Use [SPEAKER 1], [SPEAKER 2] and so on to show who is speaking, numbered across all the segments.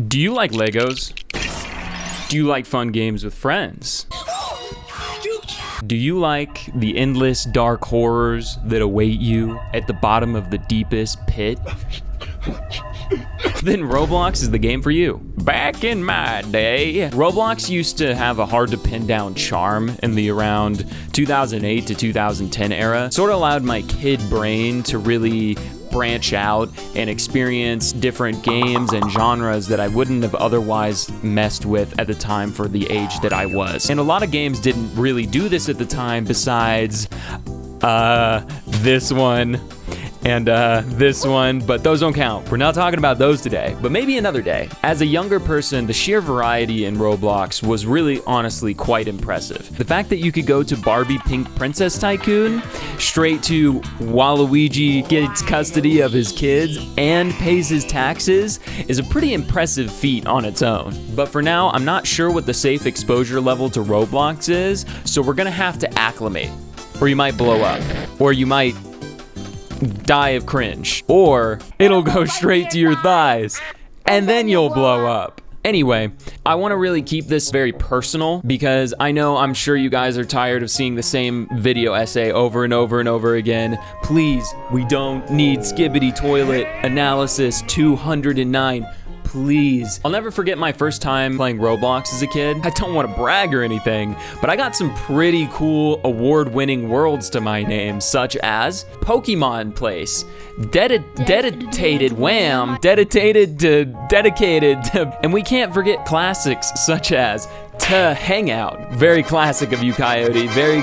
[SPEAKER 1] Do you like Legos? Do you like fun games with friends? Do you like the endless dark horrors that await you at the bottom of the deepest pit? Then Roblox is the game for you. Back in my day, Roblox used to have a hard to pin down charm in the around 2008 to 2010 era. Sort of allowed my kid brain to really branch out and experience different games and genres that I wouldn't have otherwise messed with at the time for the age that I was. And a lot of games didn't really do this at the time besides this one and this one, but those don't count. We're not talking about those today, but maybe another day. As a younger person, the sheer variety in Roblox was really honestly quite impressive. The fact that you could go to Barbie Pink Princess Tycoon, straight to Waluigi gets custody of his kids and pays his taxes is a pretty impressive feat on its own. But for now, I'm not sure what the safe exposure level to Roblox is, so we're gonna have to acclimate. Or you might blow up. Or you might die of cringe, or it'll go straight to your thighs and then you'll blow up. Anyway, I want to really keep this very personal because I'm sure you guys are tired of seeing the same video essay over and over and over again. Please, we don't need Skibbity Toilet Analysis 209. Please. I'll never forget my first time playing Roblox as a kid. I don't want to brag or anything, but I got some pretty cool award-winning worlds to my name, such as Pokemon Place, dedicated Wham, dedicated to, and we can't forget classics such as To Hangout. Very classic of you, Coyote. Very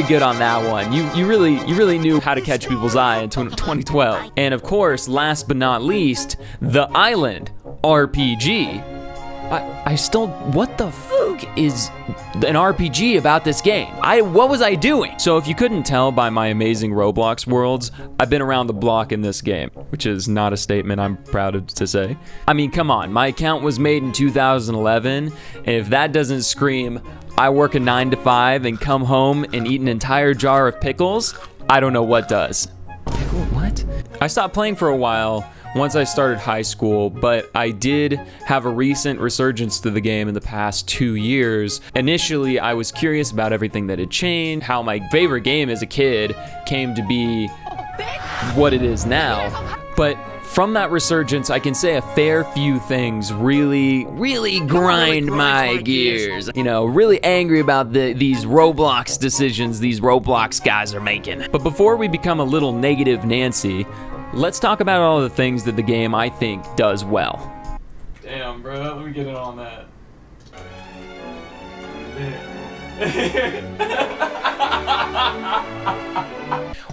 [SPEAKER 1] good on that one. You really knew how to catch people's eye in 2012. And of course, last but not least, The Island RPG. I still, what the fuck is an RPG about this game? What was I doing? So if you couldn't tell by my amazing Roblox worlds, I've been around the block in this game, which is not a statement I'm proud to say. I mean, come on, my account was made in 2011, and if that doesn't scream, I work a 9 to 5 and come home and eat an entire jar of pickles, I don't know what does. Pickle, what? I stopped playing for a while once I started high school, but I did have a recent resurgence to the game in the past 2 years. Initially, I was curious about everything that had changed, how my favorite game as a kid came to be what it is now. But from that resurgence, I can say a fair few things really grind my gears. You know, really angry about these Roblox decisions these Roblox guys are making. But before we become a little negative Nancy, let's talk about all the things that the game, I think, does well. Damn, bro, let me get in on that.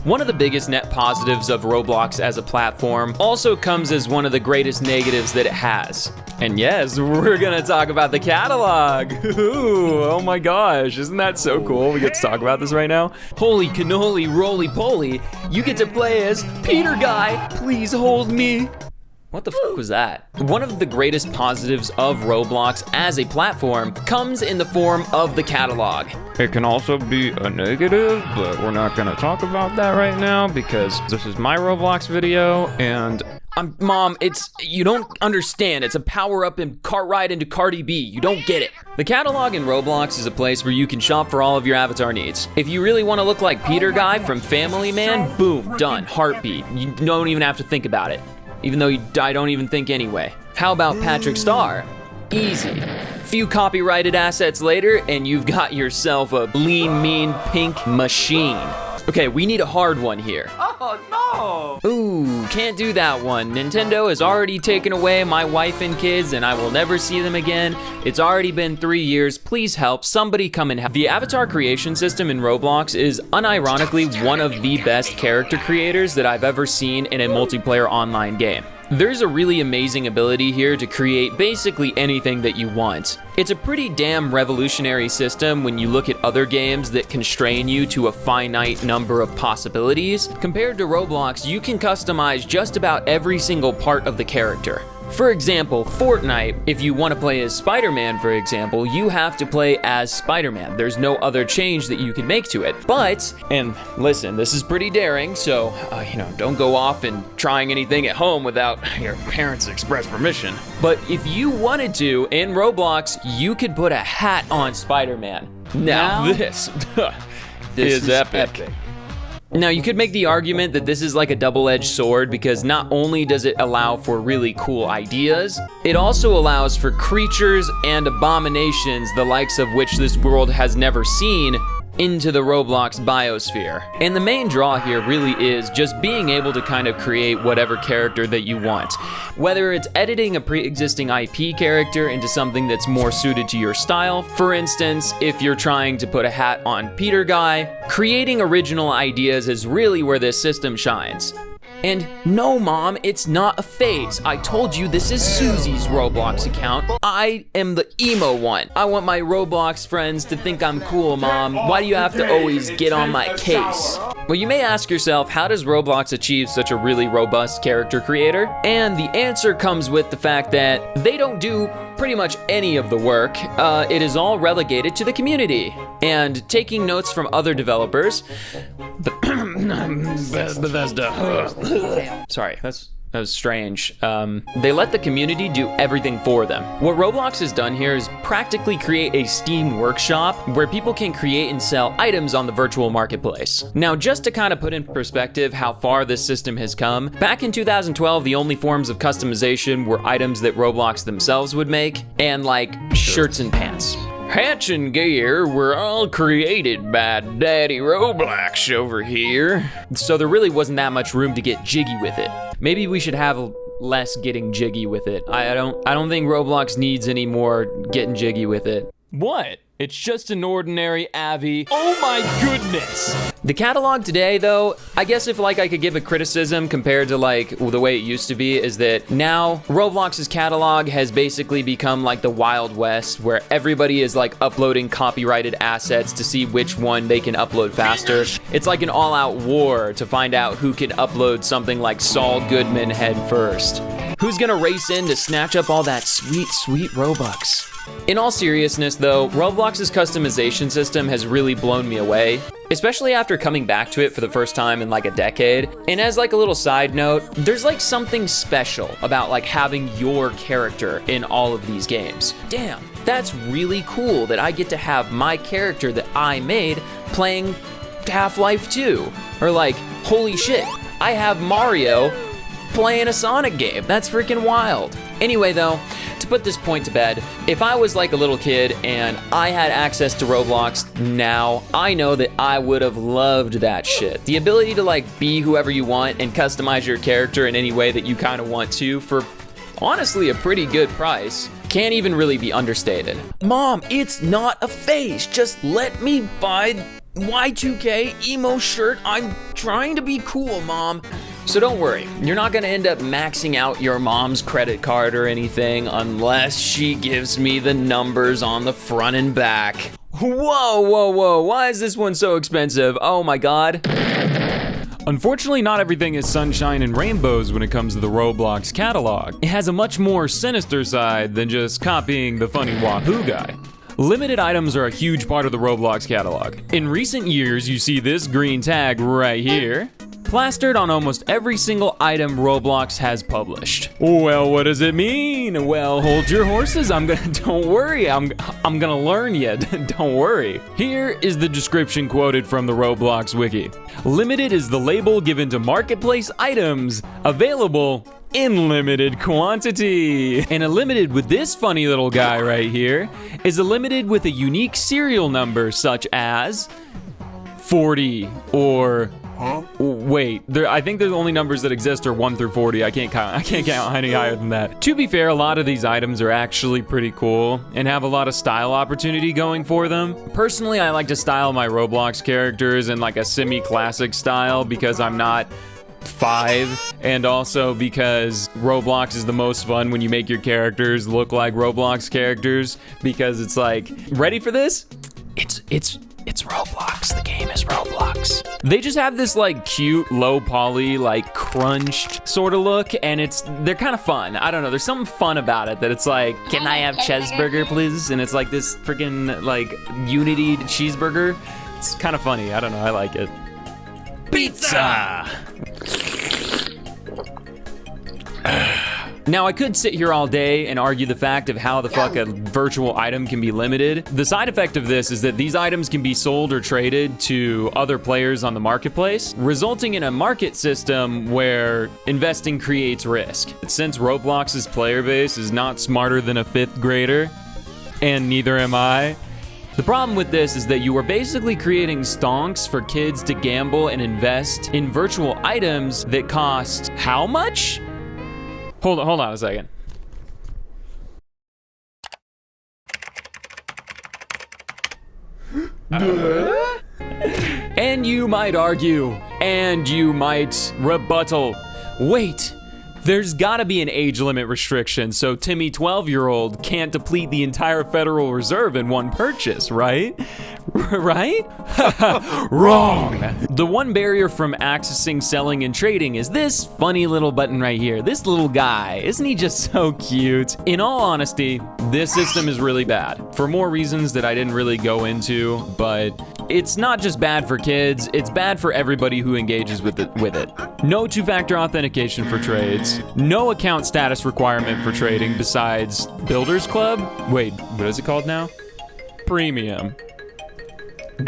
[SPEAKER 1] One of the biggest net positives of Roblox as a platform also comes as one of the greatest negatives that it has. And yes, we're gonna talk about the catalog. Ooh, oh my gosh, isn't that so cool? We get to talk about this right now. Holy cannoli, roly poly, you get to play as Peter Guy, please hold me. What the fuck was that? One of the greatest positives of Roblox as a platform comes in the form of the catalog. It can also be a negative, but we're not gonna talk about that right now because this is my Roblox video and Mom, you don't understand. It's a power up and cart ride into Cardi B. You don't get it. The catalog in Roblox is a place where you can shop for all of your avatar needs. If you really want to look like Peter Guy from Family Man, boom, done, heartbeat. You don't even have to think about it. Even though I don't even think anyway. How about Patrick Star? Easy. Few copyrighted assets later, and you've got yourself a lean, mean, pink machine. Okay, we need a hard one here. Oh, no! Ooh, can't do that one. Nintendo has already taken away my wife and kids, and I will never see them again. It's already been 3 years. Please help. Somebody come and help. The avatar creation system in Roblox is unironically one of the best character creators that I've ever seen in a multiplayer online game. There's a really amazing ability here to create basically anything that you want. It's a pretty damn revolutionary system when you look at other games that constrain you to a finite number of possibilities. Compared to Roblox, you can customize just about every single part of the character. For example, Fortnite, if you want to play as Spider-Man, for example, you have to play as Spider-Man. There's no other change that you can make to it. But, and listen, this is pretty daring, so, don't go off and trying anything at home without your parents' express permission. But if you wanted to, in Roblox, you could put a hat on Spider-Man. Now this is epic. Now, you could make the argument that this is like a double-edged sword because not only does it allow for really cool ideas, it also allows for creatures and abominations the likes of which this world has never seen into the Roblox biosphere. And the main draw here really is just being able to kind of create whatever character that you want. Whether it's editing a pre-existing IP character into something that's more suited to your style, for instance, if you're trying to put a hat on Peter Guy, creating original ideas is really where this system shines. And no, Mom, it's not a phase. I told you this is Susie's Roblox account. I am the emo one. I want my Roblox friends to think I'm cool, Mom. Why do you have to always get on my case? Well, you may ask yourself, how does Roblox achieve such a really robust character creator? And the answer comes with the fact that they don't do pretty much any of the work. It is all relegated to the community. And taking notes from other developers, Bethesda. Sorry, that was strange. They let the community do everything for them. What Roblox has done here is practically create a Steam workshop where people can create and sell items on the virtual marketplace. Now, just to kind of put in perspective how far this system has come, back in 2012, the only forms of customization were items that Roblox themselves would make, and like shirts and pants. Hats and gear were all created by Daddy Roblox over here. So there really wasn't that much room to get jiggy with it. Maybe we should have less getting jiggy with it. I don't think Roblox needs any more getting jiggy with it. What? It's just an ordinary Avi. Oh my goodness! The catalog today, though, I guess if I could give a criticism compared to the way it used to be, is that now Roblox's catalog has basically become like the Wild West, where everybody is uploading copyrighted assets to see which one they can upload faster. It's like an all-out war to find out who can upload something like Saul Goodman head first. Who's gonna race in to snatch up all that sweet, sweet Robux? In all seriousness though, Roblox's customization system has really blown me away, especially after coming back to it for the first time in a decade. And as a little side note, there's something special about having your character in all of these games. Damn, that's really cool that I get to have my character that I made playing Half-Life 2. Or holy shit, I have Mario playing a Sonic game. That's freaking wild. Anyway though, to put this point to bed, if I was a little kid and I had access to Roblox now, I know that I would have loved that shit. The ability to be whoever you want and customize your character in any way that you kind of want to for honestly a pretty good price can't even really be understated. Mom, it's not a phase. Just let me buy Y2K emo shirt. I'm trying to be cool, Mom. So don't worry, you're not gonna end up maxing out your mom's credit card or anything unless she gives me the numbers on the front and back. Whoa, why is this one so expensive? Oh my God. Unfortunately, not everything is sunshine and rainbows when it comes to the Roblox catalog. It has a much more sinister side than just copying the funny Wahoo guy. Limited items are a huge part of the Roblox catalog. In recent years, you see this green tag right here, plastered on almost every single item Roblox has published. Well, what does it mean? Well, hold your horses. Don't worry, I'm gonna learn you. Don't worry. Here is the description quoted from the Roblox wiki. Limited is the label given to marketplace items available in limited quantity. And a limited with this funny little guy right here is a limited with a unique serial number such as 40 or wait, I think the only numbers that exist are 1 through 40. I can't count any higher than that. To be fair, a lot of these items are actually pretty cool and have a lot of style opportunity going for them. Personally, I like to style my Roblox characters in a semi-classic style because I'm not 5, and also because Roblox is the most fun when you make your characters look like Roblox characters, because it's ready for this? It's Roblox. The game is Roblox. They just have this like cute, low poly, like crunched sort of look, and they're kind of fun. I don't know. There's something fun about it that it's like, can I have cheeseburger, please? And it's like this freaking like Unity cheeseburger. It's kind of funny. I don't know. I like it. Pizza! Now, I could sit here all day and argue the fact of how the fuck a virtual item can be limited. The side effect of this is that these items can be sold or traded to other players on the marketplace, resulting in a market system where investing creates risk. Since Roblox's player base is not smarter than a 5th grader, and neither am I, the problem with this is that you are basically creating stonks for kids to gamble and invest in virtual items that cost how much? Hold on a second. And you might argue, and you might rebuttal, wait, there's gotta be an age limit restriction so Timmy 12-year-old can't deplete the entire Federal Reserve in one purchase, right? Right? Wrong. The one barrier from accessing, selling, and trading is this funny little button right here. This little guy, isn't he just so cute? In all honesty, this system is really bad for more reasons that I didn't really go into, but it's not just bad for kids, it's bad for everybody who engages with it. No two-factor authentication for trades, no account status requirement for trading besides Builders Club? Wait, what is it called now? Premium.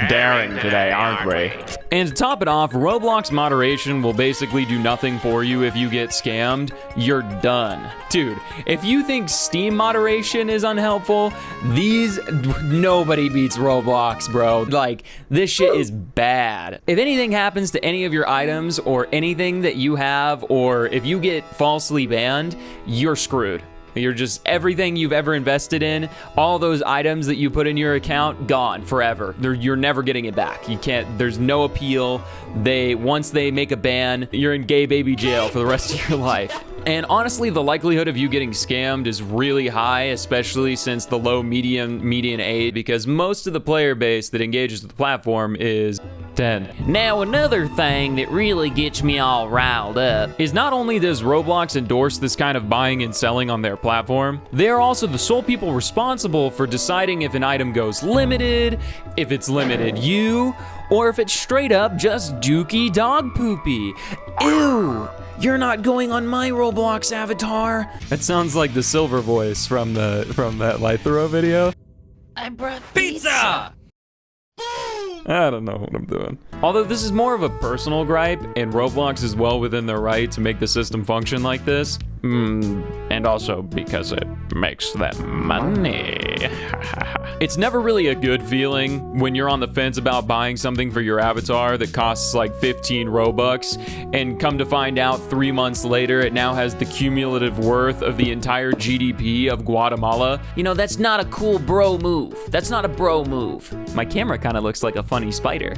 [SPEAKER 1] Daring today, aren't we? And to top it off, Roblox moderation will basically do nothing for you if you get scammed. You're done. Dude, if you think Steam moderation is unhelpful, nobody beats Roblox, bro. Like, this shit is bad. If anything happens to any of your items or anything that you have, or if you get falsely banned, you're screwed. You're just, everything you've ever invested in, all those items that you put in your account, gone forever. You're never getting it back. You can't, there's no appeal. Once they make a ban, you're in gay baby jail for the rest of your life. And honestly, the likelihood of you getting scammed is really high, especially since the low median age, because most of the player base that engages with the platform is 10. Now, another thing that really gets me all riled up is not only does Roblox endorse this kind of buying and selling on their platform, they are also the sole people responsible for deciding if an item goes limited, if it's limited you, or if it's straight up just dookie dog poopy. Ew! You're not going on my Roblox avatar. That sounds like the silver voice from that light throw video.
[SPEAKER 2] I brought pizza!
[SPEAKER 1] I don't know what I'm doing. Although this is more of a personal gripe, and Roblox is well within their right to make the system function like this. And also because it makes them money. It's never really a good feeling when you're on the fence about buying something for your avatar that costs like 15 Robux, and come to find out 3 months later it now has the cumulative worth of the entire GDP of Guatemala. You know, that's not a cool bro move. That's not a bro move. My camera kind of looks like a funny spider.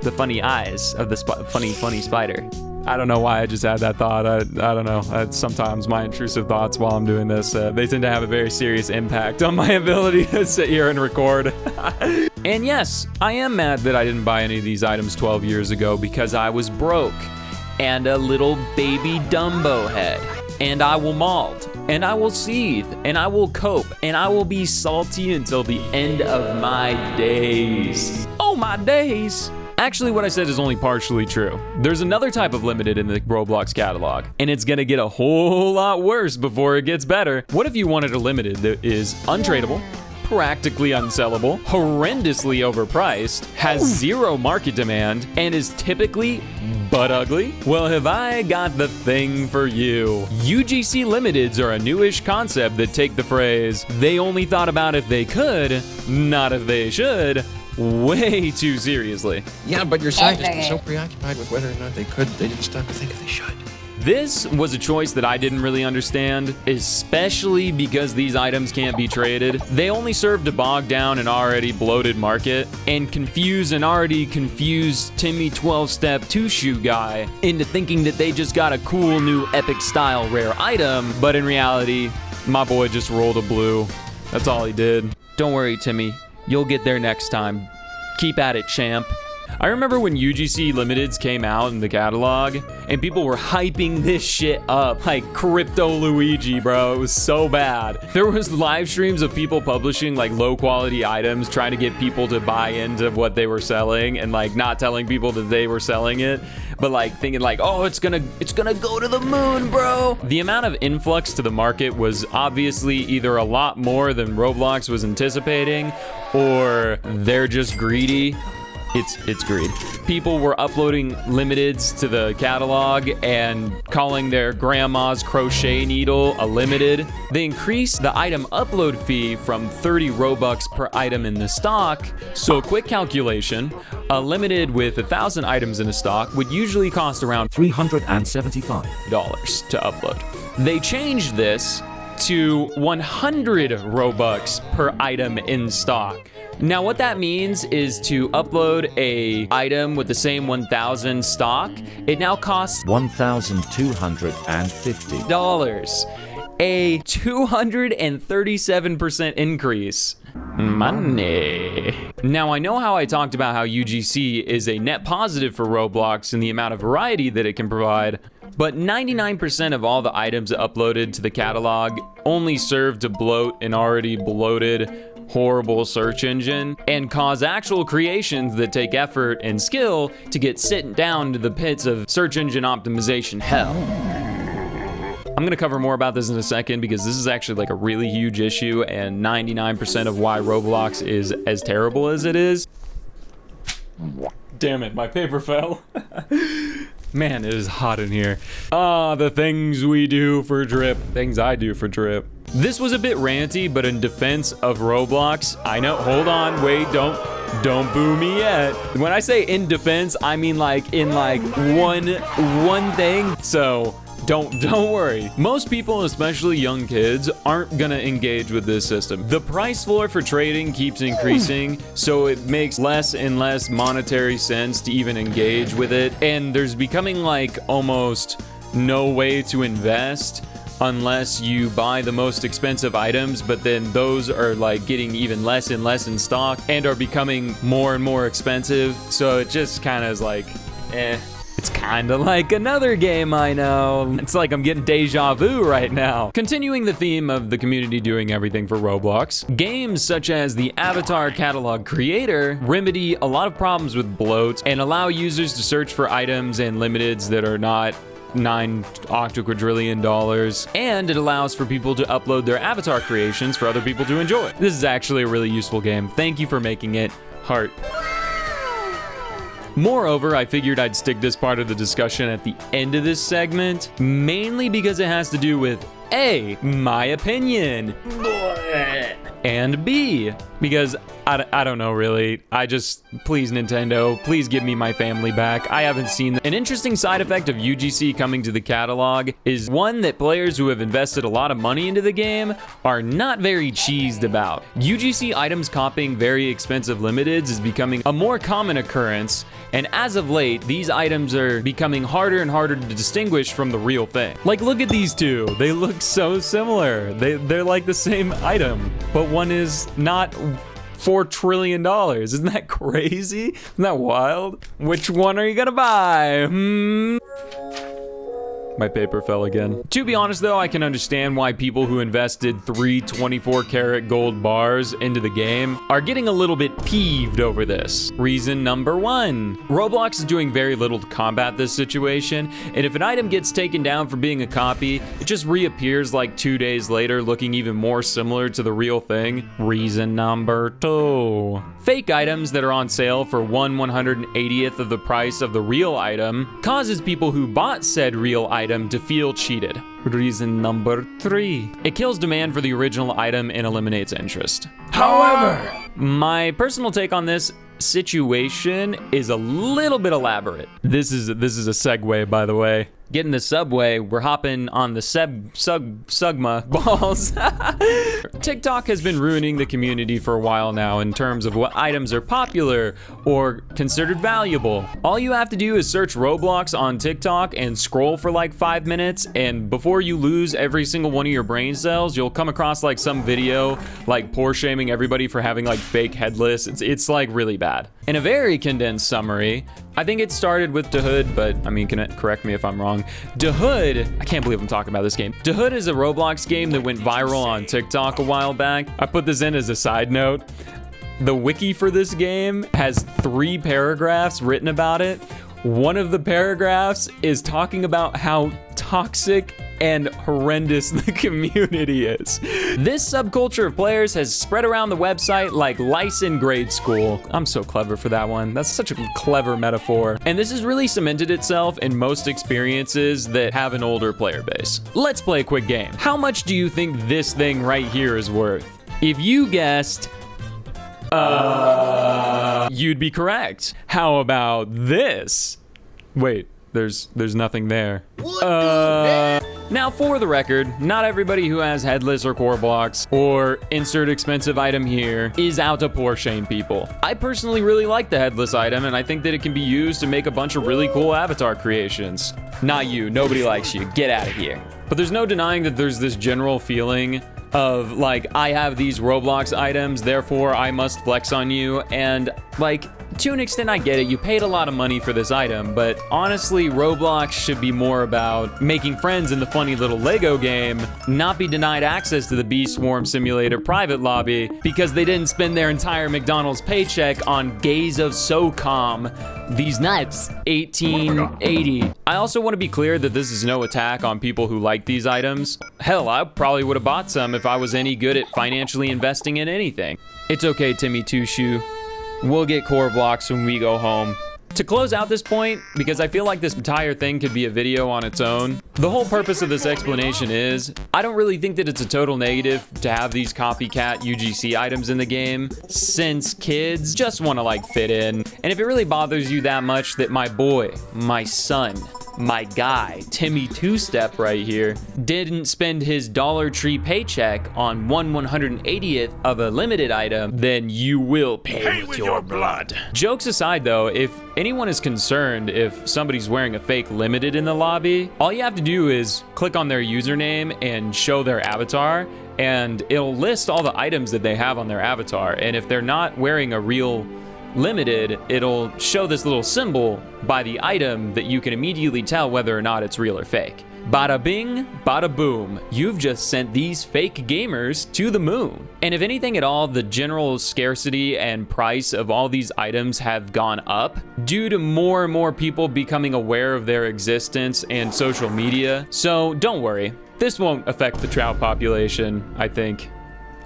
[SPEAKER 1] The funny eyes of the funny spider. I don't know why I just had that thought. I don't know. Sometimes my intrusive thoughts while I'm doing this, they tend to have a very serious impact on my ability to sit here and record. And yes, I am mad that I didn't buy any of these items 12 years ago because I was broke and a little baby Dumbo head. And I will mold, and I will seethe, and I will cope, and I will be salty until the end of my days. Oh, my days. Actually, what I said is only partially true. There's another type of limited in the Roblox catalog, and it's gonna get a whole lot worse before it gets better. What if you wanted a limited that is untradeable, practically unsellable, horrendously overpriced, has zero market demand, and is typically butt ugly? Well, have I got the thing for you. UGC limiteds are a newish concept that take the phrase, they only thought about if they could, not if they should, way too seriously.
[SPEAKER 3] Yeah, but your scientists were so preoccupied with whether or not they could, they didn't stop to think if they should.
[SPEAKER 1] This was a choice that I didn't really understand, especially because these items can't be traded. They only serve to bog down an already bloated market and confuse an already confused Timmy 12-step 2-shoe guy into thinking that they just got a cool new epic style rare item, but in reality, my boy just rolled a blue. That's all he did. Don't worry, Timmy. You'll get there next time. Keep at it, champ. I remember when UGC Limiteds came out in the catalog, and people were hyping this shit up like Crypto Luigi, bro. It was so bad. There was live streams of people publishing like low quality items, trying to get people to buy into what they were selling, and like not telling people that they were selling it, but like thinking like, oh, it's gonna go to the moon, bro. The amount of influx to the market was obviously either a lot more than Roblox was anticipating, or they're just greedy. It's greed. People were uploading limiteds to the catalog and calling their grandma's crochet needle a limited. They increased the item upload fee from 30 Robux per item in the stock. So a quick calculation, a limited with 1,000 items in a stock would usually cost around
[SPEAKER 4] $375
[SPEAKER 1] to upload. They changed this to 100 Robux per item in stock. Now what that means is to upload a item with the same 1,000 stock, it now costs
[SPEAKER 4] $1,250.
[SPEAKER 1] A 237% increase. Money. Now I know how I talked about how UGC is a net positive for Roblox and the amount of variety that it can provide, but 99% of all the items uploaded to the catalog only serve to bloat an already bloated, horrible search engine and cause actual creations that take effort and skill to get sent down to the pits of search engine optimization hell. I'm gonna cover more about this in a second because this is actually like a really huge issue and 99% of why Roblox is as terrible as it is. Damn it, my paper fell. Man, it is hot in here. Ah, the things we do for drip. Things I do for drip. This was a bit ranty, but in defense of Roblox, I know, hold on, wait, don't boo me yet. When I say in defense, I mean like in like one thing. So don't worry. Most people, especially young kids, aren't gonna engage with this system. The price floor for trading keeps increasing, so it makes less and less monetary sense to even engage with it. And there's becoming like almost no way to invest unless you buy the most expensive items, but then those are like getting even less and less in stock and are becoming more and more expensive. So it just kind of is like, eh. It's kind of like another game I know. It's like I'm getting deja vu right now. Continuing the theme of the community doing everything for Roblox, games such as the Avatar Catalog Creator remedy a lot of problems with bloat and allow users to search for items and limiteds that are not $9 octo-quadrillion, and it allows for people to upload their avatar creations for other people to enjoy. This is actually a really useful game. Thank you for making it. Heart. Moreover, I figured I'd stick this part of the discussion at the end of this segment, mainly because it has to do with A, my opinion, and B, because I don't know really. Please Nintendo, please give me my family back. I haven't seen An interesting side effect of UGC coming to the catalog is one that players who have invested a lot of money into the game are not very cheesed about. UGC items copying very expensive limiteds is becoming a more common occurrence, and as of late, these items are becoming harder and harder to distinguish from the real thing. Like, look at these two. They look so similar. They're like the same item, but one is not $4 trillion. Isn't that crazy? Isn't that wild? Which one are you gonna buy? My paper fell again. To be honest though, I can understand why people who invested 3 24-karat gold bars into the game are getting a little bit peeved over this. Reason number 1, Roblox is doing very little to combat this situation, and if an item gets taken down for being a copy, it just reappears like 2 days later looking even more similar to the real thing. Reason number 2, fake items that are on sale for 1/180th of the price of the real item causes people who bought said real item to feel cheated. Reason number 3, it kills demand for the original item and eliminates interest. However, my personal take on this situation is a little bit elaborate. This is a segue, by the way. getting the subway, we're hopping on the Sugma balls. TikTok has been ruining the community for a while now in terms of what items are popular or considered valuable. All you have to do is search Roblox on TikTok and scroll for like 5 minutes, and before you lose every single one of your brain cells, you'll come across like some video like poor shaming everybody for having like fake headless. It's like really bad. In a very condensed summary, I think it started with DaHood, but I mean, correct me if I'm wrong. DaHood, I can't believe I'm talking about this game. DaHood is a Roblox game that went viral on TikTok a while back. I put this in as a side note. The wiki for this game has 3 paragraphs written about it. One of the paragraphs is talking about how toxic and horrendous the community is. This subculture of players has spread around the website like lice in grade school. I'm so clever for that one. That's such a clever metaphor. And this has really cemented itself in most experiences that have an older player base. Let's play a quick game. How much do you think this thing right here is worth? If you guessed, you'd be correct. How about this? Wait, there's nothing there. Now for the record, not everybody who has headless or core blocks or insert expensive item here is out to poor shame people. I personally really like the headless item, and I think that it can be used to make a bunch of really cool avatar creations. Not you, nobody likes you, get out of here. But there's no denying that there's this general feeling of like, I have these Roblox items, therefore I must flex on you, and like, to an extent, I get it. You paid a lot of money for this item, but honestly, Roblox should be more about making friends in the funny little Lego game, not be denied access to the Bee Swarm Simulator private lobby because they didn't spend their entire McDonald's paycheck on Gaze of SOCOM. These nuts. 1880. I also want to be clear that this is no attack on people who like these items. Hell, I probably would have bought some if I was any good at financially investing in anything. It's okay, Timmy Two Shoe. We'll get core blocks when we go home. To close out this point, because I feel like this entire thing could be a video on its own, the whole purpose of this explanation is, I don't really think that it's a total negative to have these copycat UGC items in the game, since kids just want to like fit in. And if it really bothers you that much that my boy, my son, my guy, Timmy Two-Step right here, didn't spend his Dollar Tree paycheck on 1/180th of a limited item, then you will pay with your blood. Jokes aside though, if anyone is concerned if somebody's wearing a fake limited in the lobby, all you have to do is click on their username and show their avatar, and it'll list all the items that they have on their avatar. And if they're not wearing a real limited, it'll show this little symbol by the item that you can immediately tell whether or not it's real or fake. Bada bing, bada boom. You've just sent these fake gamers to the moon. And if anything at all, the general scarcity and price of all these items have gone up due to more and more people becoming aware of their existence and social media. So don't worry, this won't affect the trout population, I think.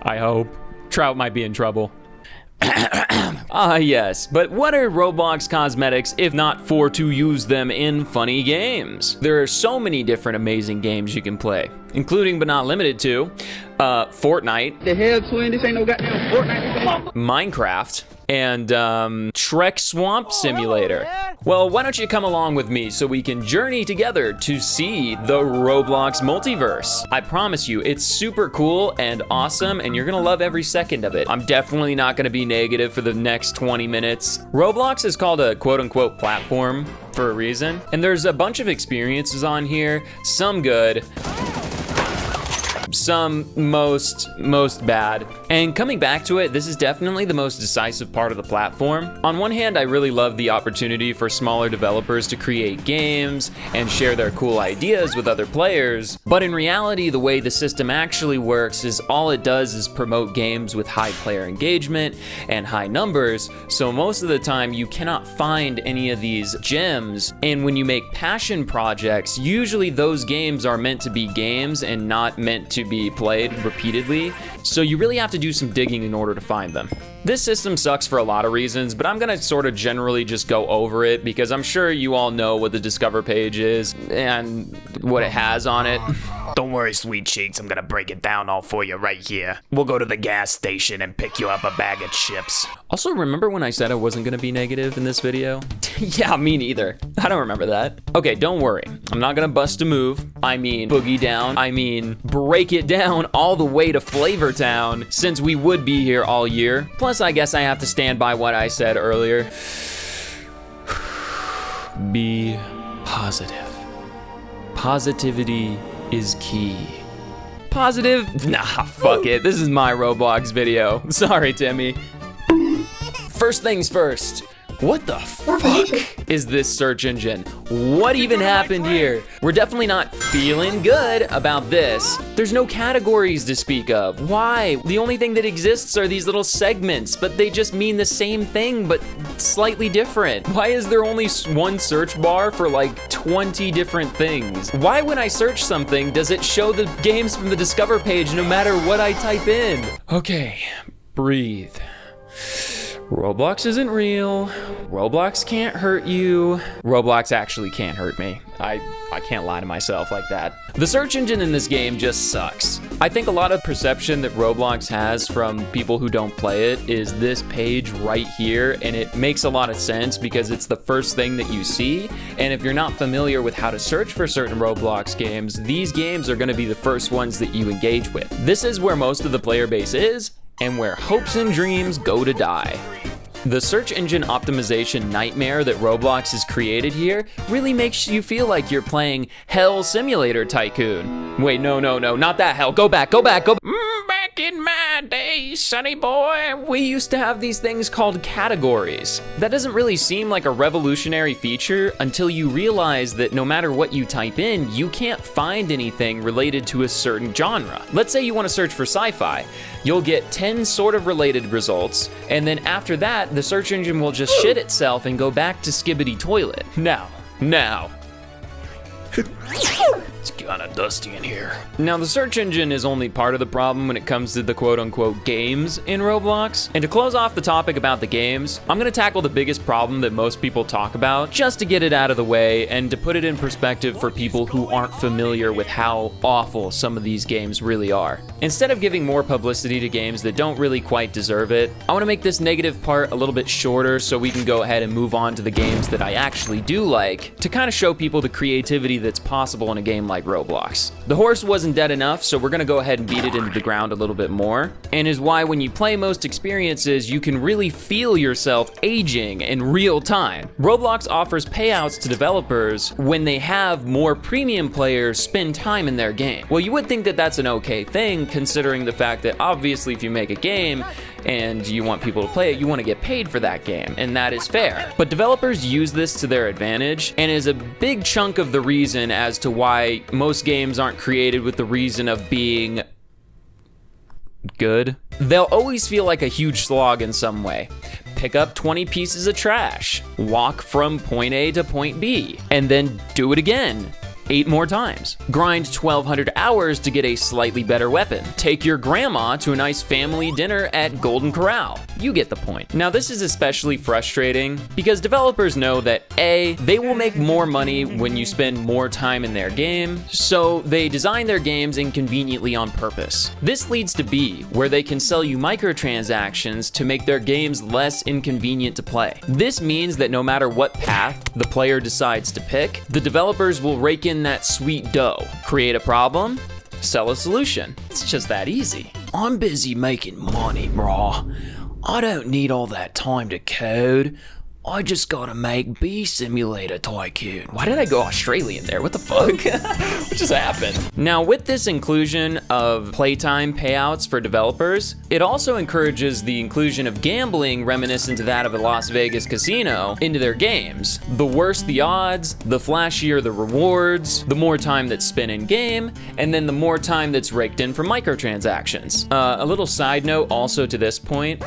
[SPEAKER 1] I hope. Trout might be in trouble. Yes, but what are Roblox cosmetics if not for to use them in funny games? There are so many different amazing games you can play, including but not limited to Fortnite,
[SPEAKER 5] The hell, twin? This ain't no goddamn Fortnite.
[SPEAKER 1] Minecraft, and Shrek Swamp Simulator. Well, why don't you come along with me so we can journey together to see the Roblox multiverse. I promise you, it's super cool and awesome, and you're gonna love every second of it. I'm definitely not gonna be negative for the next 20 minutes. Roblox is called a quote-unquote platform for a reason, and there's a bunch of experiences on here, some good, some most bad. And coming back to it, this is definitely the most decisive part of the platform. On one hand, I really love the opportunity for smaller developers to create games and share their cool ideas with other players, but in reality, the way the system actually works is all it does is promote games with high player engagement and high numbers, so most of the time you cannot find any of these gems. And when you make passion projects, usually those games are meant to be games and not meant to be played repeatedly, so you really have to do some digging in order to find them. This system sucks for a lot of reasons, but I'm gonna sort of generally just go over it because I'm sure you all know what the Discover page is and what it has on it. Don't worry, sweet cheeks, I'm gonna break it down all for you right here. We'll go to the gas station and pick you up a bag of chips. Also, remember when I said I wasn't gonna be negative in this video? Yeah, me neither. I don't remember that. Okay, don't worry. I'm not gonna bust a move. I mean, boogie down. I mean, break it down all the way to Flavor Town, since we would be here all year. Plus, I guess I have to stand by what I said earlier. Be positive. Positivity is key. Positive? Nah, fuck it. This is my Roblox video. Sorry, Timmy. First things first. What the fuck is this search engine? What even happened here? We're definitely not feeling good about this. There's no categories to speak of. Why? The only thing that exists are these little segments, but they just mean the same thing, but slightly different. Why is there only one search bar for like 20 different things? Why when I search something, does it show the games from the Discover page no matter what I type in? Okay, breathe. Roblox isn't real. Roblox can't hurt you. Roblox actually can't hurt me. I can't lie to myself like that. The search engine in this game just sucks. I think a lot of perception that Roblox has from people who don't play it is this page right here, and it makes a lot of sense because it's the first thing that you see, and if you're not familiar with how to search for certain Roblox games, these games are gonna be the first ones that you engage with. This is where most of the player base is, and where hopes and dreams go to die. The search engine optimization nightmare that Roblox has created here really makes you feel like you're playing Hell Simulator Tycoon. Wait, no, not that hell. Go back. Back in my day, sonny boy, we used to have these things called categories. That doesn't really seem like a revolutionary feature until you realize that no matter what you type in, you can't find anything related to a certain genre. Let's say you want to search for sci-fi. You'll get 10 sort of related results, and then after that, the search engine will just shit itself and go back to Skibbity Toilet. Now. It's kinda dusty in here. Now, the search engine is only part of the problem when it comes to the quote-unquote games in Roblox. And to close off the topic about the games, I'm gonna tackle the biggest problem that most people talk about, just to get it out of the way and to put it in perspective for people who aren't familiar with how awful some of these games really are. Instead of giving more publicity to games that don't really quite deserve it, I wanna make this negative part a little bit shorter so we can go ahead and move on to the games that I actually do like, to kind of show people the creativity that's possible in a game like Roblox. The horse wasn't dead enough, so we're gonna go ahead and beat it into the ground a little bit more, and is why when you play most experiences, you can really feel yourself aging in real time. Roblox offers payouts to developers when they have more premium players spend time in their game. Well, you would think that that's an okay thing, considering the fact that obviously if you make a game and you want people to play it, you want to get paid for that game, and that is fair. But developers use this to their advantage, and is a big chunk of the reason as to why most games aren't created with the reason of being good. They'll always feel like a huge slog in some way. Pick up 20 pieces of trash, walk from point A to point B, and then do it again 8 more times. Grind 1,200 hours to get a slightly better weapon. Take your grandma to a nice family dinner at Golden Corral. You get the point. Now, this is especially frustrating because developers know that A, they will make more money when you spend more time in their game, so they design their games inconveniently on purpose. This leads to B, where they can sell you microtransactions to make their games less inconvenient to play. This means that no matter what path the player decides to pick, the developers will rake in that sweet dough. Create a problem, sell a solution. It's just that easy. I'm busy making money, brah. I don't need all that time to code. I just gotta make Bee Simulator Tycoon. Why did I go Australian there? What the fuck? What just happened? Now, with this inclusion of playtime payouts for developers, it also encourages the inclusion of gambling reminiscent to that of a Las Vegas casino into their games. The worse the odds, the flashier the rewards, the more time that's spent in game, and then the more time that's raked in for microtransactions. A little side note also to this point.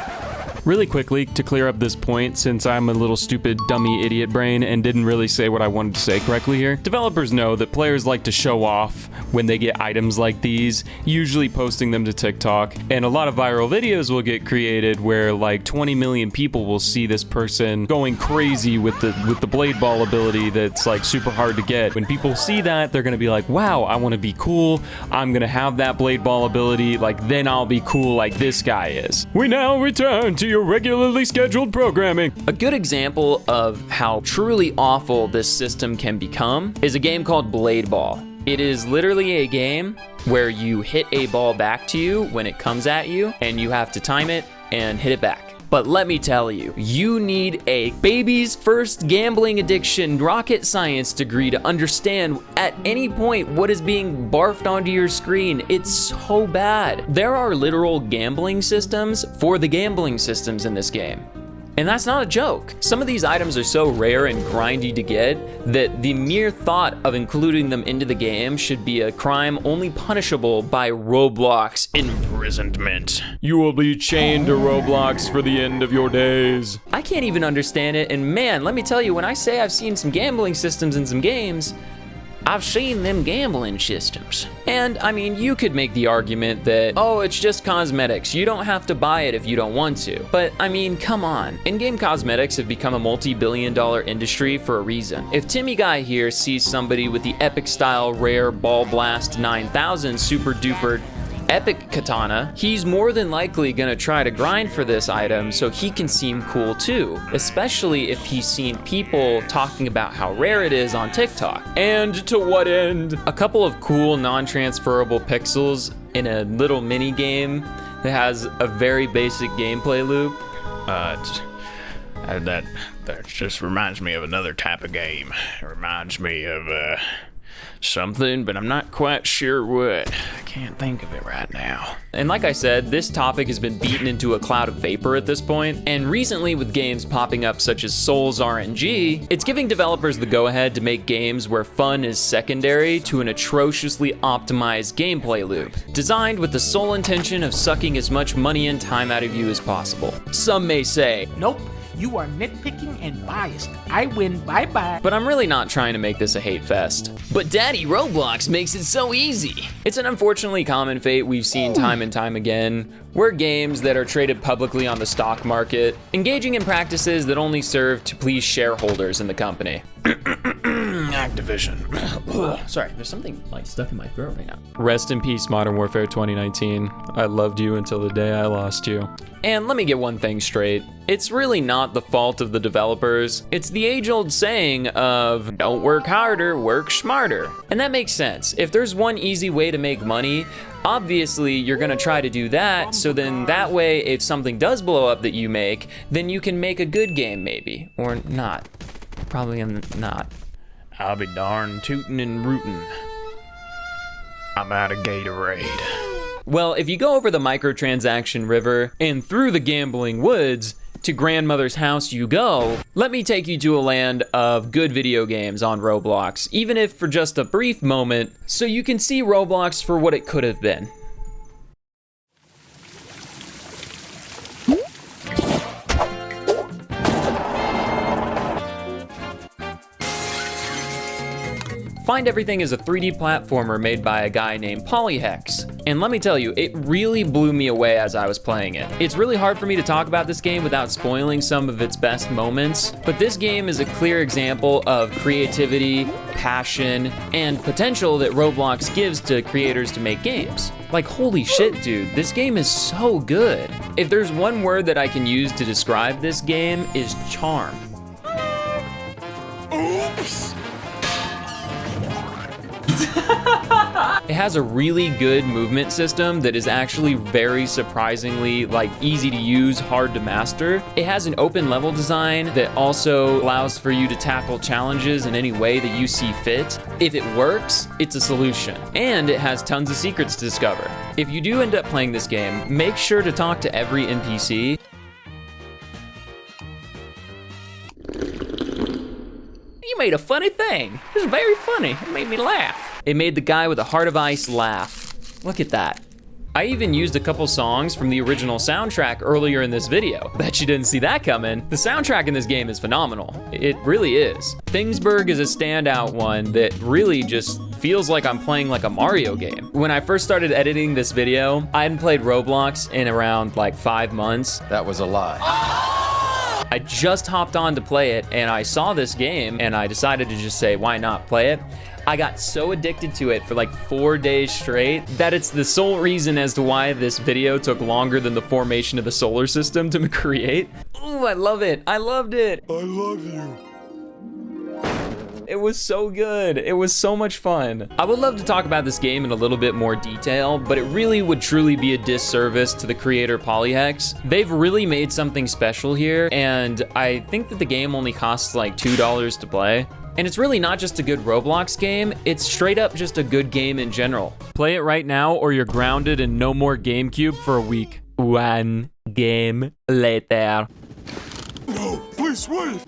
[SPEAKER 6] Really quickly, to clear up this point, since I'm a little stupid dummy idiot brain and didn't really say what I wanted to say correctly here, developers know that players like to show off when they get items like these, usually posting them to TikTok. And a lot of viral videos will get created where like 20 million people will see this person going crazy with the blade ball ability that's like super hard to get. When people see that, they're gonna be like, wow, I wanna be cool. I'm gonna have that blade ball ability. Like, then I'll be cool like this guy is. We now return to your regularly scheduled programming.
[SPEAKER 1] A good example of how truly awful this system can become is a game called Blade Ball. It is literally a game where you hit a ball back to you when it comes at you, and you have to time it and hit it back. But let me tell you, you need a baby's first gambling addiction rocket science degree to understand at any point what is being barfed onto your screen. It's so bad. There are literal gambling systems for the gambling systems in this game. And that's not a joke. Some of these items are so rare and grindy to get that the mere thought of including them into the game should be a crime only punishable by Roblox imprisonment.
[SPEAKER 6] You will be chained to Roblox for the end of your days.
[SPEAKER 1] I can't even understand it, and man, let me tell you, when I say I've seen some gambling systems in some games, I've seen them gambling systems. And I mean, you could make the argument that, oh, it's just cosmetics. You don't have to buy it if you don't want to. But I mean, come on. In-game cosmetics have become a multi-billion-dollar industry for a reason. If Timmy Guy here sees somebody with the epic style rare Ball Blast 9000 super duper epic katana, he's more than likely gonna try to grind for this item so he can seem cool too, especially if he's seen people talking about how rare it is on TikTok. And to what end? A couple of cool non-transferable pixels in a little mini game that has a very basic gameplay loop.
[SPEAKER 7] That just reminds me of another type of game. It reminds me of something, but I'm not quite sure what. I can't think of it right now.
[SPEAKER 1] And like I said, this topic has been beaten into a cloud of vapor at this point, and recently with games popping up such as Souls RNG, it's giving developers the go-ahead to make games where fun is secondary to an atrociously optimized gameplay loop, designed with the sole intention of sucking as much money and time out of you as possible. Some may say,
[SPEAKER 2] Nope, you are nitpicking and biased. I win, bye-bye.
[SPEAKER 1] but I'm really not trying to make this a hate fest. But Daddy Roblox makes it so easy. It's an unfortunately common fate we've seen time and time again, where games that are traded publicly on the stock market, engaging in practices that only serve to please shareholders in the company.
[SPEAKER 7] Activision.
[SPEAKER 1] Sorry, there's something like stuck in my throat right now.
[SPEAKER 6] Rest in peace, Modern Warfare 2019. I loved you until the day I lost you.
[SPEAKER 1] And let me get one thing straight. It's really not the fault of the developers. It's the age-old saying of, don't work harder, work smarter. And that makes sense. If there's one easy way to make money, obviously you're gonna try to do that, so then that way if something does blow up that you make, then you can make a good game maybe. Or not. Probably not.
[SPEAKER 7] I'll be darn tootin' and rootin'. I'm out of Gatorade.
[SPEAKER 1] Well, if you go over the microtransaction river and through the gambling woods, to grandmother's house you go, let me take you to a land of good video games on Roblox, even if for just a brief moment, so you can see Roblox for what it could have been. Find Everything is a 3D platformer made by a guy named Polyhex. And let me tell you, it really blew me away as I was playing it. It's really hard for me to talk about this game without spoiling some of its best moments, but this game is a clear example of creativity, passion, and potential that Roblox gives to creators to make games. Like, holy shit, dude, this game is so good. If there's one word that I can use to describe this game, is charm. Oops. It has a really good movement system that is actually very surprisingly easy to use, hard to master. It has an open level design that also allows for you to tackle challenges in any way that you see fit. If it works, it's a solution. And it has tons of secrets to discover. If you do end up playing this game, make sure to talk to every NPC. You made a funny thing. It was very funny. It made me laugh. It made the guy with a heart of ice laugh. Look at that. I even used a couple songs from the original soundtrack earlier in this video. Bet you didn't see that coming. The soundtrack in this game is phenomenal. It really is. Thingsburg is a standout one that really just feels like I'm playing like a Mario game. When I first started editing this video, I hadn't played Roblox in around like 5 months.
[SPEAKER 3] That was a lie.
[SPEAKER 1] I just hopped on to play it and I saw this game and I decided to just say, why not play it? I got so addicted to it for like 4 days straight that it's the sole reason as to why this video took longer than the formation of the solar system to create. Ooh, I love it. I loved it. I love you. It was so good. It was so much fun. I would love to talk about this game in a little bit more detail, but it really would truly be a disservice to the creator Polyhex. They've really made something special here, and I think that the game only costs like $2 to play. And it's really not just a good Roblox game, it's straight up just a good game in general. Play it right now or you're grounded and no more GameCube for a week. One game later.
[SPEAKER 8] No, please wait.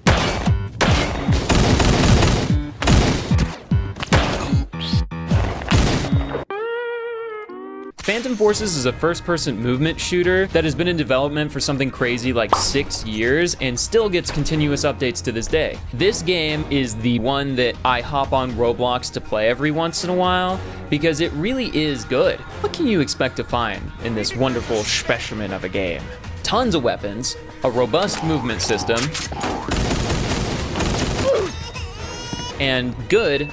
[SPEAKER 1] Phantom Forces is a first-person movement shooter that has been in development for something crazy like 6 years and still gets continuous updates to this day. This game is the one that I hop on Roblox to play every once in a while because it really is good. What can you expect to find in this wonderful specimen of a game? Tons of weapons, a robust movement system, and good,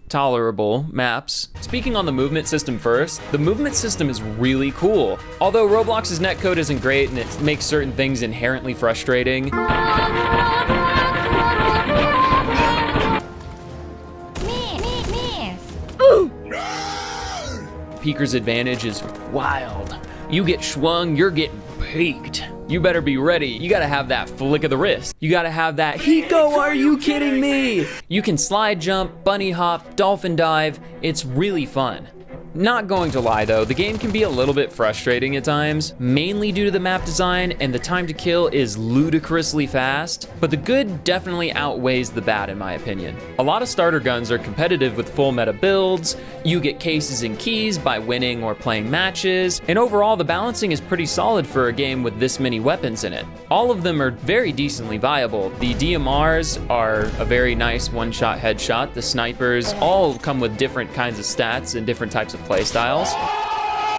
[SPEAKER 1] tolerable maps. Speaking on the movement system first, the movement system is really cool. Although Roblox's netcode isn't great and it makes certain things inherently frustrating. Peeker's advantage is wild. You get schwung, you're getting peaked. You better be ready. You gotta have that flick of the wrist. You gotta have that Hiko, are you kidding me? You can slide jump, bunny hop, dolphin dive. It's really fun. Not going to lie though, the game can be a little bit frustrating at times, mainly due to the map design, and the time to kill is ludicrously fast, but the good definitely outweighs the bad in my opinion. A lot of starter guns are competitive with full meta builds, you get cases and keys by winning or playing matches, and overall the balancing is pretty solid for a game with this many weapons in it. All of them are very decently viable. The DMRs are a very nice one-shot headshot, the snipers all come with different kinds of stats and different types of playstyles.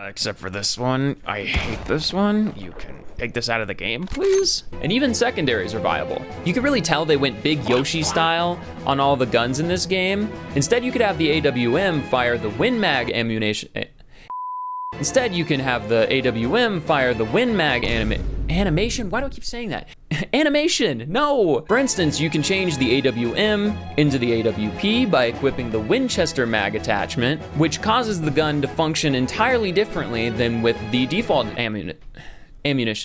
[SPEAKER 7] Except for this one. I hate this one. You can take this out of the game, please?
[SPEAKER 1] And even secondaries are viable. You can really tell they went big Yoshi style on all the guns in this game. Instead, you could have the AWM fire the Win Mag ammunition. Instead, you can have the AWM fire the Win Mag animation? Why do I keep saying that? Animation, no! For instance, you can change the AWM into the AWP by equipping the Winchester mag attachment, which causes the gun to function entirely differently than with the default animation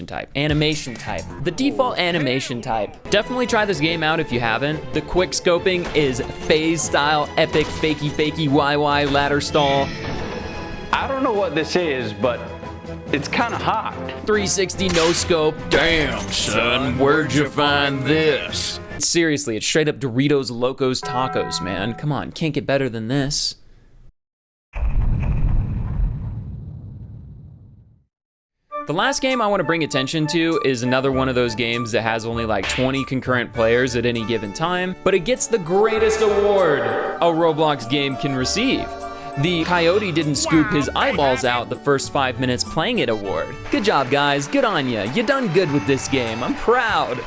[SPEAKER 1] type. The default animation type. Definitely try this game out if you haven't. The quick scoping is phase style, epic, fakey, YY ladder stall.
[SPEAKER 5] I don't know what this is, but it's kind of hot.
[SPEAKER 1] 360 no scope.
[SPEAKER 7] Damn, son, where'd you find this?
[SPEAKER 1] Seriously, it's straight up Doritos Locos Tacos, man. Come on, can't get better than this. The last game I want to bring attention to is another one of those games that has only like 20 concurrent players at any given time, but it gets the greatest award a Roblox game can receive. The Coyote didn't scoop his eyeballs out the first 5 minutes playing it award. Good job, guys. Good on ya. You done good with this game. I'm proud.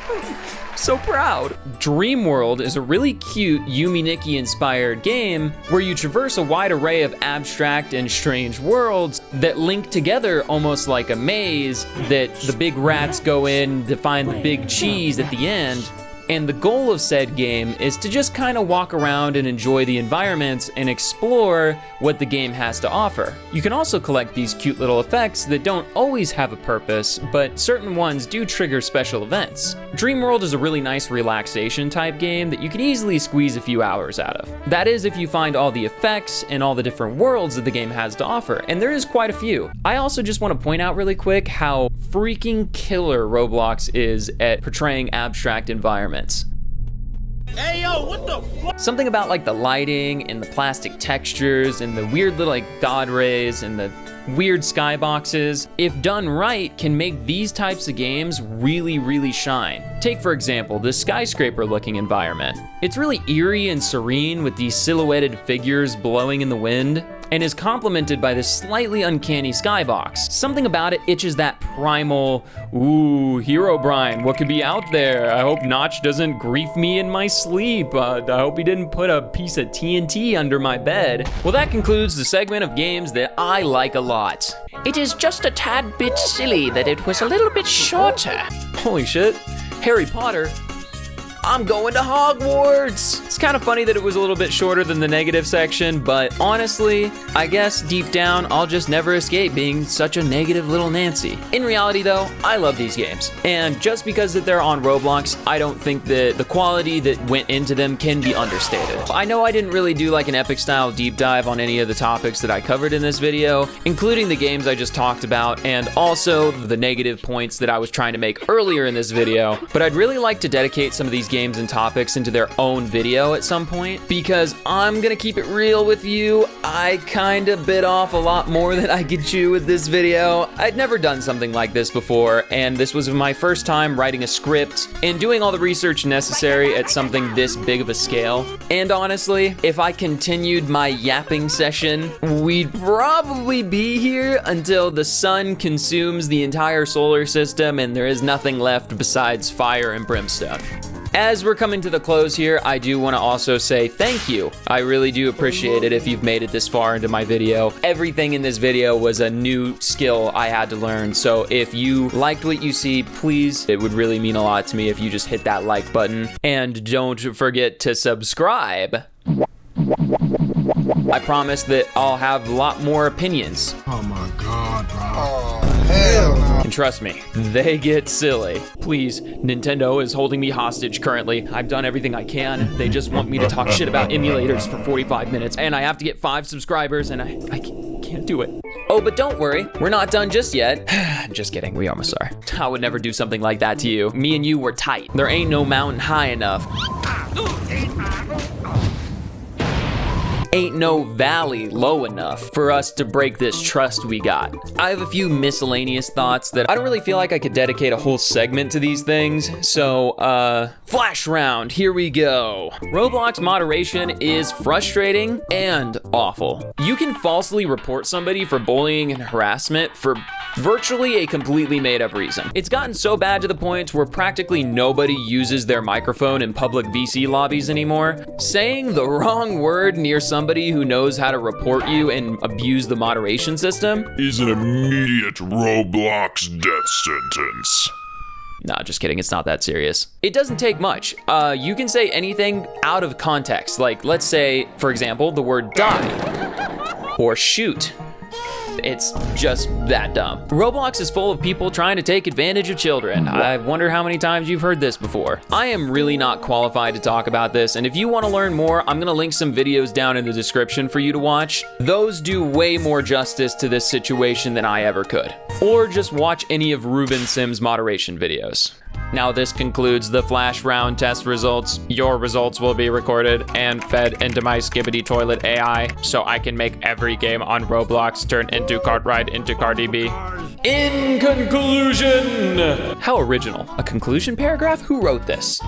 [SPEAKER 1] So proud. Dream World is a really cute Yumi Nikki inspired game where you traverse a wide array of abstract and strange worlds that link together almost like a maze that the big rats go in to find the big cheese at the end. And the goal of said game is to just kind of walk around and enjoy the environments and explore what the game has to offer. You can also collect these cute little effects that don't always have a purpose, but certain ones do trigger special events. Dream World is a really nice relaxation type game that you can easily squeeze a few hours out of. That is if you find all the effects and all the different worlds that the game has to offer, and there is quite a few. I also just want to point out really quick how freaking killer Roblox is at portraying abstract environments. Something about like the lighting and the plastic textures and the weird little like god rays and the weird skyboxes, if done right, can make these types of games really, really shine. Take for example, this skyscraper looking environment. It's really eerie and serene with these silhouetted figures blowing in the wind, and is complemented by this slightly uncanny skybox. Something about it itches that primal, ooh, Herobrine, what could be out there? I hope Notch doesn't grief me in my sleep. I hope he didn't put a piece of TNT under my bed. Well, that concludes the segment of games that I like a lot.
[SPEAKER 2] It is just a tad bit silly that it was a little bit shorter.
[SPEAKER 1] Holy shit, Harry Potter. I'm going to Hogwarts. It's kind of funny that it was a little bit shorter than the negative section, but honestly, I guess deep down, I'll just never escape being such a negative little Nancy. In reality though, I love these games. And just because that they're on Roblox, I don't think that the quality that went into them can be understated. I know I didn't really do like an epic style deep dive on any of the topics that I covered in this video, including the games I just talked about, and also the negative points that I was trying to make earlier in this video, but I'd really like to dedicate some of these games and topics into their own video at some point, because I'm gonna keep it real with you, I kinda bit off a lot more than I could chew with this video. I'd never done something like this before, and this was my first time writing a script and doing all the research necessary at something this big of a scale. And honestly, if I continued my yapping session, we'd probably be here until the sun consumes the entire solar system and there is nothing left besides fire and brimstone. As we're coming to the close here, I do want to also say thank you. I really do appreciate it if you've made it this far into my video. Everything in this video was a new skill I had to learn, so if you liked what you see, please, it would really mean a lot to me if you just hit that like button. And don't forget to subscribe. I promise that I'll have a lot more opinions.
[SPEAKER 8] Oh my god, bro. Oh, hell no.
[SPEAKER 1] And trust me, they get silly. Please, Nintendo is holding me hostage currently. I've done everything I can. They just want me to talk shit about emulators for 45 minutes, and I have to get 5 subscribers, and I can't do it. Oh, but don't worry, we're not done just yet. Just kidding, we almost are. I would never do something like that to you. Me and you were tight. There ain't no mountain high enough. Ain't no valley low enough for us to break this trust we got. I have a few miscellaneous thoughts that I don't really feel like I could dedicate a whole segment to these things, so flash round, here we go. Roblox moderation is frustrating and awful. You can falsely report somebody for bullying and harassment for virtually a completely made up reason. It's gotten so bad to the point where practically nobody uses their microphone in public VC lobbies anymore. Saying the wrong word near somebody who knows how to report you and abuse the moderation system
[SPEAKER 8] Is an immediate Roblox death sentence.
[SPEAKER 1] Nah, just kidding, it's not that serious. It doesn't take much. You can say anything out of context, like let's say, for example, the word die or shoot. It's just that dumb. Roblox is full of people trying to take advantage of children. I wonder how many times you've heard this before. I am really not qualified to talk about this, and if you want to learn more, I'm gonna link some videos down in the description for you to watch. Those do way more justice to this situation than I ever could. Or just watch any of Ruben Sim's moderation videos. Now this concludes the flash round test results. Your results will be recorded and fed into my Skibbity Toilet AI, so I can make every game on Roblox turn into Cartwright into Cardi B. In conclusion! How original. A conclusion paragraph? Who wrote this?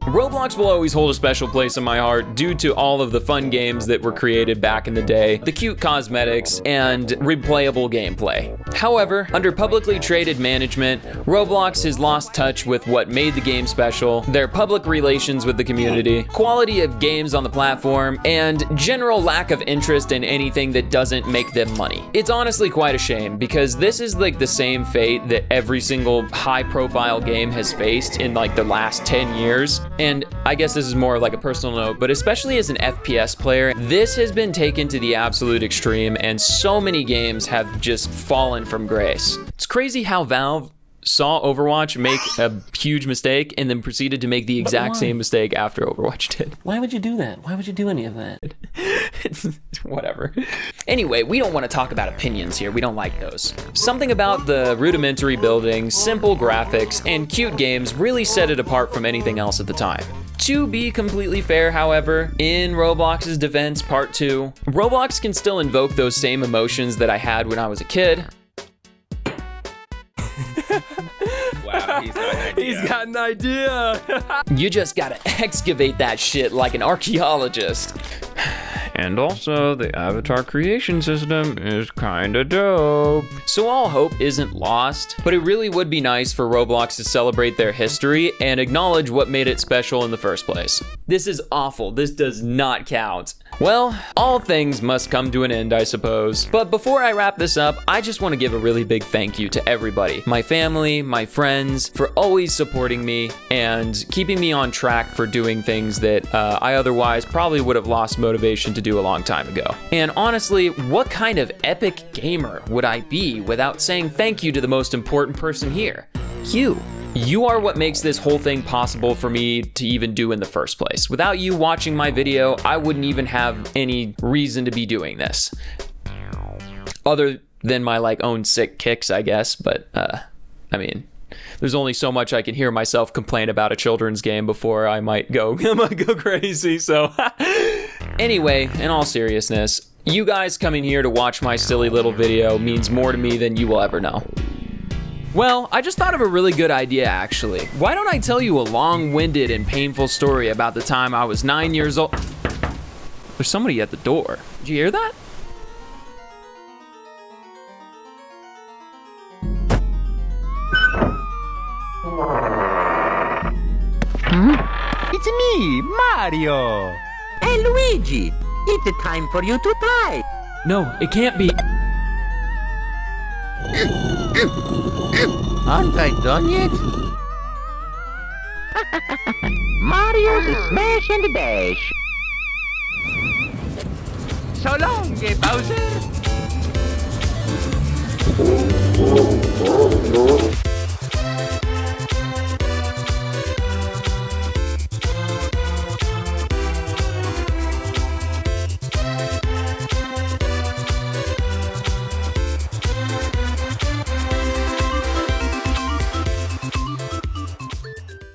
[SPEAKER 1] Roblox will always hold a special place in my heart due to all of the fun games that were created back in the day, the cute cosmetics, and replayable gameplay. However, under publicly traded management, Roblox has lost touch with what made the game special, their public relations with the community, quality of games on the platform, and general lack of interest in anything that doesn't make them money. It's honestly quite a shame, because this is like the same fate that every single high-profile game has faced in like the last 10 years. And I guess this is more like a personal note, but especially as an FPS player, this has been taken to the absolute extreme, and so many games have just fallen from grace. It's crazy how Valve saw Overwatch make a huge mistake and then proceeded to make the exact same mistake after Overwatch did.
[SPEAKER 9] Why would you do that? Why would you do any of that?
[SPEAKER 1] Whatever. Anyway, we don't want to talk about opinions here. We don't like those. Something about the rudimentary building, simple graphics, and cute games really set it apart from anything else at the time. To be completely fair, however, in Roblox's defense part 2, Roblox can still invoke those same emotions that I had when I was a kid.
[SPEAKER 7] Wow, he's got an idea.
[SPEAKER 1] He's got an idea. You just gotta excavate that shit like an archaeologist.
[SPEAKER 7] And also, the avatar creation system is kinda dope.
[SPEAKER 1] So all hope isn't lost, but it really would be nice for Roblox to celebrate their history and acknowledge what made it special in the first place. This is awful. This does not count. Well, all things must come to an end, I suppose. But before I wrap this up, I just want to give a really big thank you to everybody. My family, my friends, for always supporting me and keeping me on track for doing things that I otherwise probably would have lost motivation to do a long time ago. And honestly, what kind of epic gamer would I be without saying thank you to the most important person here? You. You are what makes this whole thing possible for me to even do in the first place. Without you watching my video, I wouldn't even have any reason to be doing this. Other than my own sick kicks, I guess, but I mean, there's only so much I can hear myself complain about a children's game before I might go crazy, so. Anyway, in all seriousness, you guys coming here to watch my silly little video means more to me than you will ever know. Well, I just thought of a really good idea, actually. Why don't I tell you a long-winded and painful story about the time I was 9 years old? There's somebody at the door. Did you hear that?
[SPEAKER 10] It's me, Mario. Hey, Luigi. It's time for you to play.
[SPEAKER 1] No, it can't be.
[SPEAKER 10] Aren't I done yet? Mario's Smash and Dash. So long, Bowser.